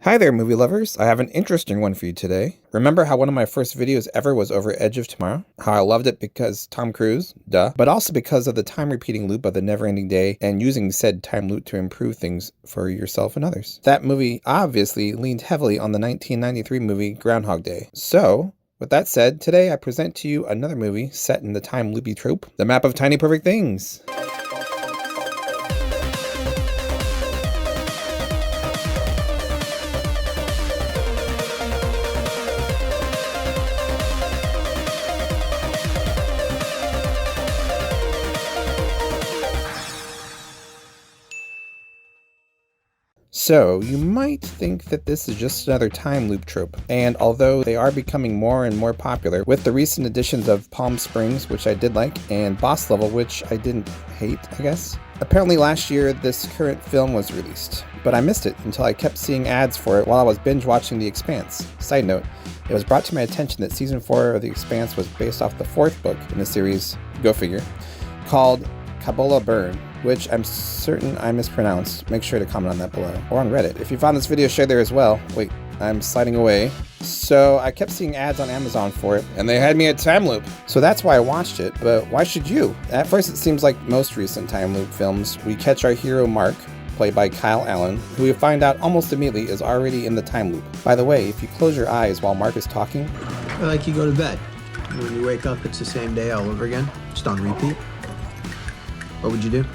Hi there, movie lovers. I have an interesting one for you today. Remember how one of my first videos ever was over Edge of Tomorrow? How I loved it because Tom Cruise, duh, but also because of the time repeating loop of the never-ending day and using said time loop to improve things for yourself and others. That movie obviously leaned heavily on the 1993 movie Groundhog Day. So, with that said, today I present to you another movie set in the time loopy trope, The Map of Tiny Perfect Things. So, you might think that this is just another time loop trope, and although they are becoming more and more popular, with the recent additions of Palm Springs, which I did like, and Boss Level, which I didn't hate, I guess. Apparently last year, this current film was released, but I missed it until I kept seeing ads for it while I was binge watching The Expanse. Side note, it was brought to my attention that Season 4 of The Expanse was based off the fourth book in the series, go figure, called Kabola Burn, which I'm certain I mispronounced. Make sure to comment on that below, or on Reddit. If you found this video, share there as well. Wait, I'm sliding away. So I kept seeing ads on Amazon for it, and they had me at time loop. So that's why I watched it, but why should you? At first it seems like most recent time loop films, we catch our hero Mark, played by Kyle Allen, who we find out almost immediately is already in the time loop. By the way, if you close your eyes while Mark is talking, like you go to bed. When you wake up, it's the same day all over again, just on repeat. What would you do?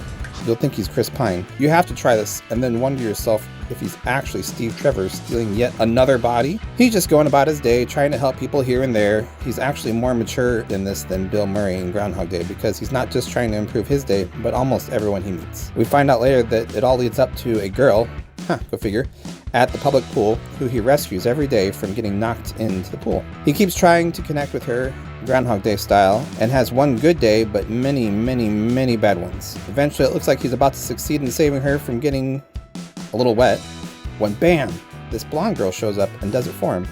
you'll think he's Chris Pine. You have to try this and then wonder yourself if he's actually Steve Trevor stealing yet another body. He's just going about his day trying to help people here and there. He's actually more mature in this than Bill Murray in Groundhog Day because he's not just trying to improve his day, but almost everyone he meets. We find out later that it all leads up to a girl, go figure, at the public pool who he rescues every day from getting knocked into the pool. He keeps trying to connect with her Groundhog Day style and has one good day but many bad ones. Eventually it looks like he's about to succeed in saving her from getting a little wet when bam, this blonde girl shows up and does it for him.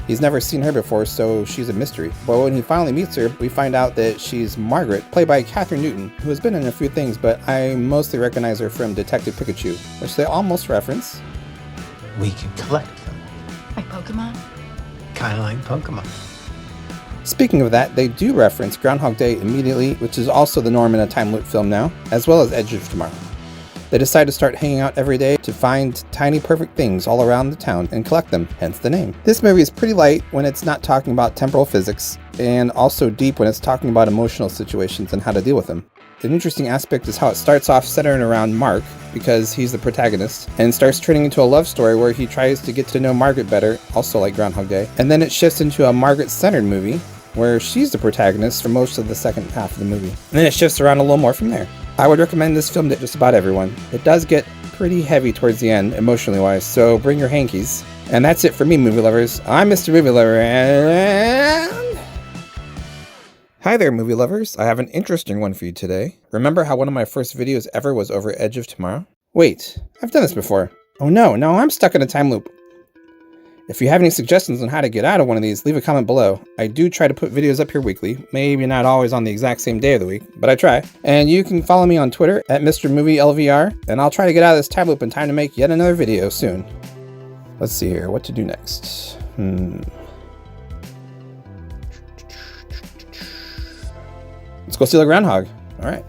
He's never seen her before, so she's a mystery. But when he finally meets her, we find out that she's Margaret, played by Catherine Newton, who has been in a few things, but I mostly recognize her from Detective Pikachu, which they almost reference. We can collect them. Like Pokemon? Kinda like Pokemon. Speaking of that, they do reference Groundhog Day immediately, which is also the norm in a time loop film now, as well as Edge of Tomorrow. They decide to start hanging out every day to find tiny perfect things all around the town and collect them, hence the name. This movie is pretty light when it's not talking about temporal physics, and also deep when it's talking about emotional situations and how to deal with them. An interesting aspect is how it starts off centering around Mark, because he's the protagonist, and starts turning into a love story where he tries to get to know Margaret better, also like Groundhog Day, and then it shifts into a Margaret-centered movie, where she's the protagonist for most of the second half of the movie. And then it shifts around a little more from there. I would recommend this film to just about everyone. It does get pretty heavy towards the end, emotionally wise, so bring your hankies. And that's it for me, movie lovers. I'm Mr. Movie Lover, and... Hi there, movie lovers. I have an interesting one for you today. Remember how one of my first videos ever was over Edge of Tomorrow? Wait, I've done this before. Oh no, I'm stuck in a time loop. If you have any suggestions on how to get out of one of these, leave a comment below. I do try to put videos up here weekly, maybe not always on the exact same day of the week, but I try. And you can follow me on Twitter at Mr. Movie LVR, and I'll try to get out of this time loop in time to make yet another video soon. Let's see here, what to do next. Let's go steal a groundhog. All right.